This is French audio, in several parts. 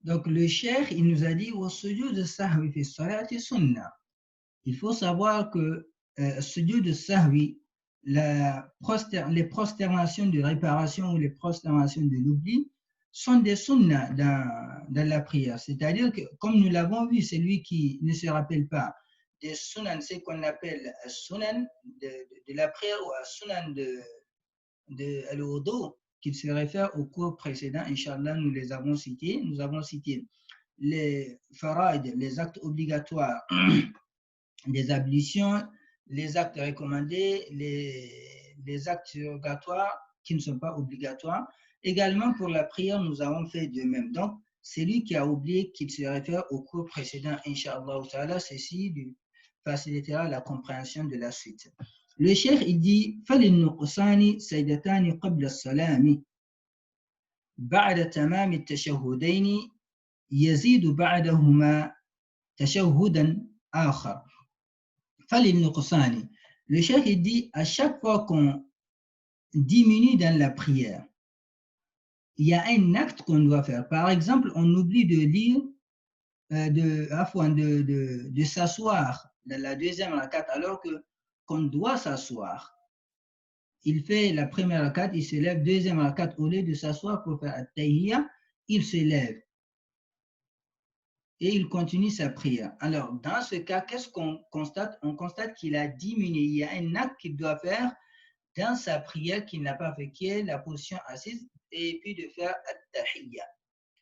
Donc, le cheikh, il nous a dit وَالسُّجُودُ السَّهْوِ فِي الصَّلَاةِ سُنَّةٌ. Il faut savoir que sujoud de sahwi, les prosternations de réparation ou les prosternations de l'oubli sont des sunnas dans la prière. C'est-à-dire que, comme nous l'avons vu, celui qui ne se rappelle pas des sunan, c'est qu'on appelle sunan de la prière ou sunan de al-wudu, qui se réfère au cours précédent, Inch'Allah, nous les avons cités. Nous avons cité les faraid, les actes obligatoires des ablutions, les actes recommandés, les actes surrogatoires qui ne sont pas obligatoires. Également, pour la prière, nous avons fait de même. Donc, celui qui a oublié qu'il se réfère au cours précédent, Inch'Allah, ceci lui facilitera la compréhension de la suite. Le cheikh, il dit فَلِلنُّقْصَانِ سَيْدَتَانِ قَبْلَ السَّلَامِ بعد تمام التشهدين يزيد بعدهما تشهدا آخر. Le cheikh dit à chaque fois qu'on diminue dans la prière, il y a un acte qu'on doit faire. Par exemple, on oublie de lire, de s'asseoir dans la deuxième rakat alors qu'on doit s'asseoir. Il fait la première rakat, il se lève, deuxième rakat, au lieu de s'asseoir pour faire at-tahiyya, il se lève et il continue sa prière. Alors, dans ce cas, qu'est-ce qu'on constate? On constate qu'il a diminué. Il y a un acte qu'il doit faire dans sa prière qu'il n'a pas fait, qui est la position assise, et puis de faire at-tahiyya.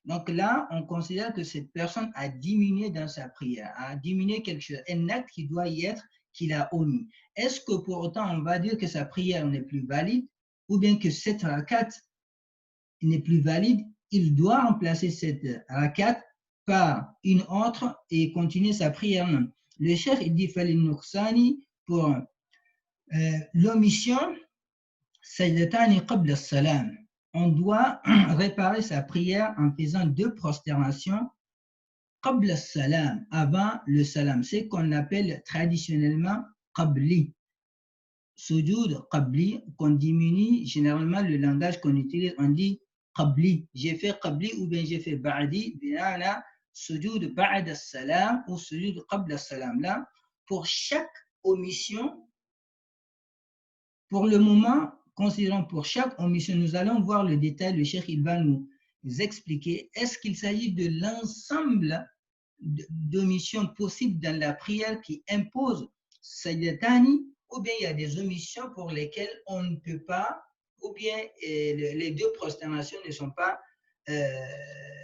Donc là, on considère que cette personne a diminué dans sa prière, a diminué quelque chose, un acte qui doit y être, qu'il a omis. Est-ce que pour autant on va dire que sa prière n'est plus valide, ou bien que cette rakat n'est plus valide? Il doit remplacer cette rakat par une autre et continuer sa prière. Le cheikh, il dit Falil Nuqsani pour l'omission. Sajdatani qabla salam. On doit réparer sa prière en faisant deux prosternations qabla salam, avant le salam. C'est qu'on appelle traditionnellement qabli. Sujoud qabli, qu'on diminue généralement le langage qu'on utilise, on dit qabli. J'ai fait qabli ou bien j'ai fait ba'di, binana sujoud ba'da salam ou sujoud qabla salam. Là, pour chaque omission, pour le moment, considérons pour chaque omission, nous allons voir le détail, le cheikh il va nous expliquer, est-ce qu'il s'agit de l'ensemble d'omissions possibles dans la prière qui imposent sajdatani, ou bien il y a des omissions pour lesquelles on ne peut pas, ou bien les deux prosternations ne sont pas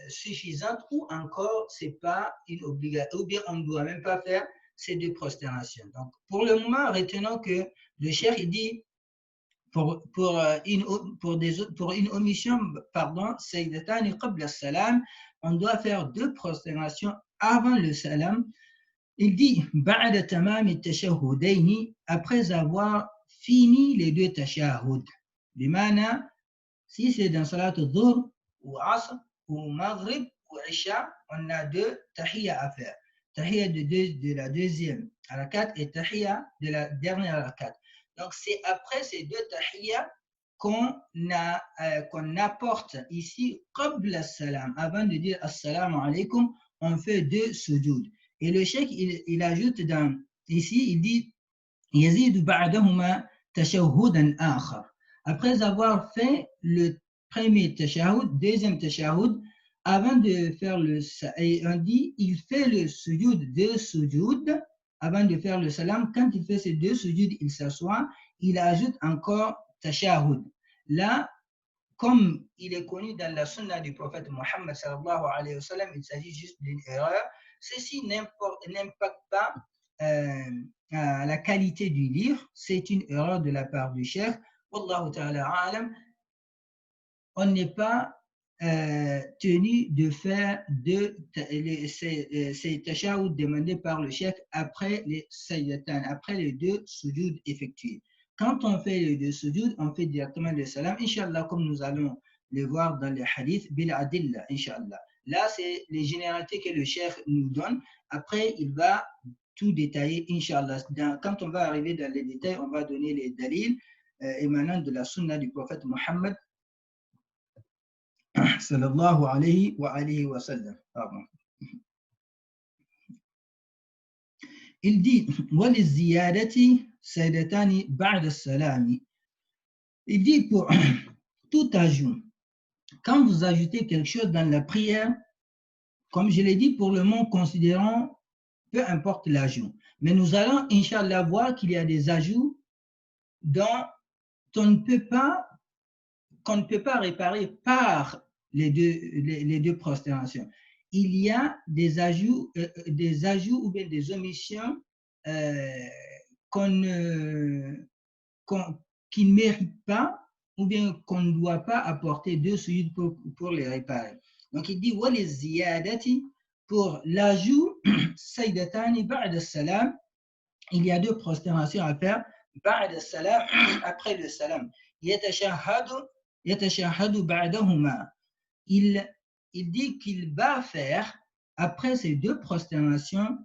suffisantes, ou encore c'est pas une obligation, ou bien on ne doit même pas faire ces deux prosternations. Donc pour le moment, retenons que le cheikh il dit pour une omission, pardon, Sayyidatani qabla salam, on doit faire deux prosternations avant le salam. Il dit ba'da tamam tashahhudaini, après avoir fini les deux tashahhud. Bimana, si c'est dans salat al-dhuhr ou asr ou maghrib ou isha, on a deux tahiyya à faire. Tahiyya de la deuxième rakat et tahiyya de la dernière rakat. Donc, c'est après ces deux tahiyya qu'on apporte ici qabla salam. Avant de dire assalamu alaikum, on fait deux sujoud. Et le cheikh, il ajoute ici, il dit yazidu ba'dahuma tashahhudan akhar. Après avoir fait le premier tashahhud, deuxième tashahhud, avant de faire on dit, il fait le sujoud, deux sujoud, avant de faire le salam. Quand il fait ces deux sujoud, il s'assoit, il ajoute encore tashahhud. Là, comme il est connu dans la sunna du prophète Mohammed sallallahu alayhi wa sallam, il s'agit juste d'une erreur. Ceci n'impacte pas la qualité du livre, c'est une erreur de la part du cheikh. Wallahu ta'ala alam. On n'est pas tenu de faire ces tashahhud demandés par le cheikh après les sayyatan, après les deux sujoud effectués. Quand on fait les deux sujoud, on fait directement le salam, Inch'Allah, comme nous allons le voir dans les hadiths, bil adilla, Inch'Allah. Là, c'est les généralités que le cheikh nous donne. Après, il va tout détailler, Inch'Allah. Quand on va arriver dans les détails, on va donner les dalils émanant de la sunna du prophète Mohammed sallallahu alayhi wa sallam. Pardon. Il dit وَلِلزِّيَادَةِ سَيْدَتَانِ بَعْدَ السَّلَامِ. Il dit pour tout ajout, quand vous ajoutez quelque chose dans la prière, comme je l'ai dit pour le moment, considérons peu importe l'ajout. Mais nous allons, Inch'Allah, voir qu'il y a des ajouts dont qu'on ne peut pas réparer par les deux prosternations. Il y a des ajouts ou bien des omissions qui ne méritent pas ou bien qu'on ne doit pas apporter deux sujuds pour les réparer. Donc il dit « Wa ziyadati » pour l'ajout « Sayyidatani ba'da salam » il y a deux prosternations à faire « Ba'da salam » après le salam. « Yatashahadu ba'dahuma » il dit qu'il va faire après ces deux prosternations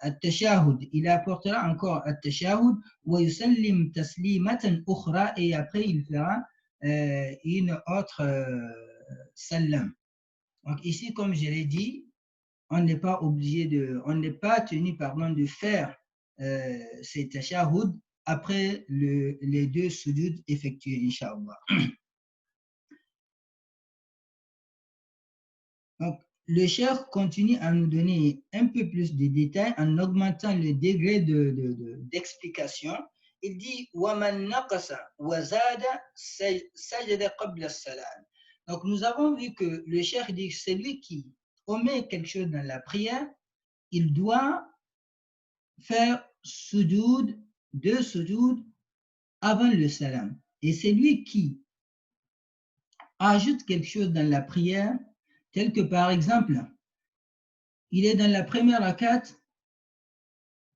التشهد, il apportera encore التشهد ويسلم تسليمة أخرى et après il fera une autre salam. Donc ici, comme je l'ai dit, on n'est pas tenu de faire ces tashahud après les deux sujud effectués, Inch'Allah. Donc, le cheikh continue à nous donner un peu plus de détails en augmentant le degré d'explication. Il dit وَمَنْ نَقَصَ وَزَادَ سَجَدَ قَبْلَ السَّلَامِ. Donc, nous avons vu que le cheikh dit que celui qui omet quelque chose dans la prière, il doit faire deux sujoud avant le salam. Et celui qui ajoute quelque chose dans la prière, tel que par exemple, il est dans la première rakat,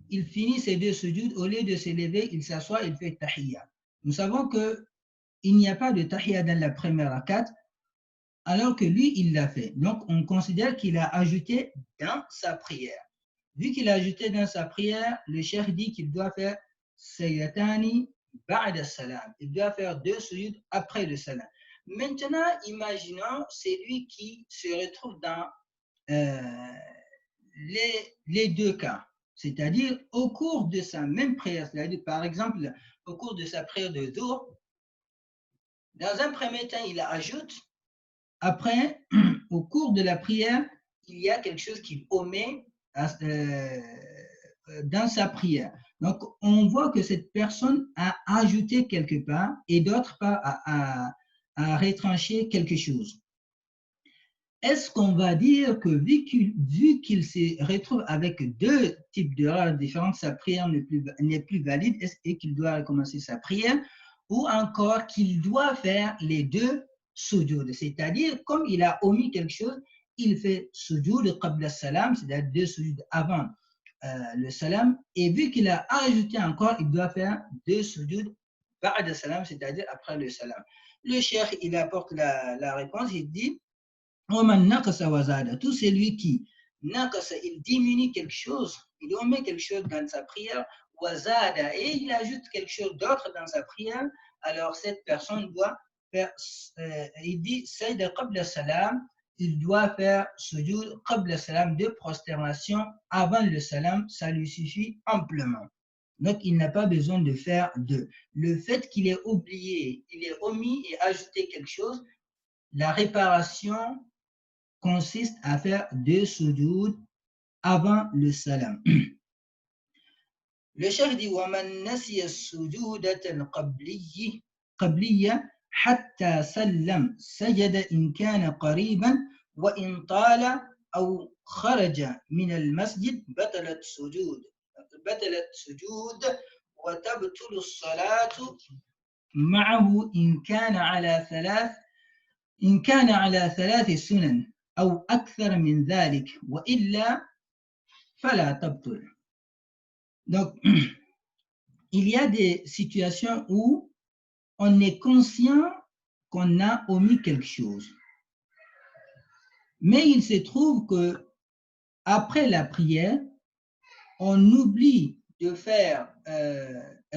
il finit ses deux sujoud, au lieu de se lever, il s'assoit, il fait tahiyya. Nous savons qu'il n'y a pas de tahiyya dans la première rakat, alors que lui, il l'a fait. Donc, on considère qu'il a ajouté dans sa prière. Vu qu'il a ajouté dans sa prière, le cheikh dit qu'il doit faire Sayyidatani ba'da salam. Il doit faire deux sujoud après le salam. Maintenant, imaginons celui qui se retrouve dans les deux cas, c'est-à-dire au cours de sa même prière, c'est-à-dire par exemple au cours de sa prière de Dhuhr, dans un premier temps il ajoute, après au cours de la prière il y a quelque chose qu'il omet dans sa prière. Donc on voit que cette personne a ajouté quelque part et d'autre part a retranché quelque chose. Est-ce qu'on va dire que vu qu'il se retrouve avec deux types d'erreurs différentes, sa prière n'est plus valide et qu'il doit recommencer sa prière, ou encore qu'il doit faire les deux sujoud, c'est-à-dire comme il a omis quelque chose, il fait sujoud qabla salam, c'est-à-dire deux sujoud avant le salam, et vu qu'il a ajouté encore, il doit faire deux sujoud ba'da salam, c'est-à-dire après le salam. Le cheikh, il apporte la réponse, il dit tout celui qui il diminue quelque chose, il omet quelque chose dans sa prière, et il ajoute quelque chose d'autre dans sa prière, alors cette personne doit faire, il dit Sayyid qabla salam, il doit faire sujoud qabla salam, de prosternation avant le salam, ça lui suffit amplement. Donc, il n'a pas besoin de faire deux. Le fait qu'il ait oublié, il ait omis et ajouté quelque chose, la réparation consiste à faire deux sujoud avant le salam. Le cheikh dit وَمَنْ نَسِيَ السُّجُودَةَ الْقَبْلِيَّةَ حَتَّى سَلَّمْ سَجَدَ إِنْ كَانَ قَرِيبًا وَإِنْ طَالَ أَوْ خَرَجَ مِنَ المسجد بطلت سجود وتبطل الصلاة معه إن كان على ثلاث سنن أو أكثر من ذلك وإلا فلا تبطل. Donc, il y a des situations où on est conscient qu'on a omis quelque chose. Mais il se trouve que après la prière, on oublie de faire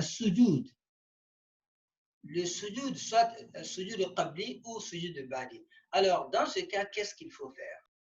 sujoud le sujoud, soit sujoud de qabli ou sujoud de badi. Alors, dans ce cas, qu'est-ce qu'il faut faire?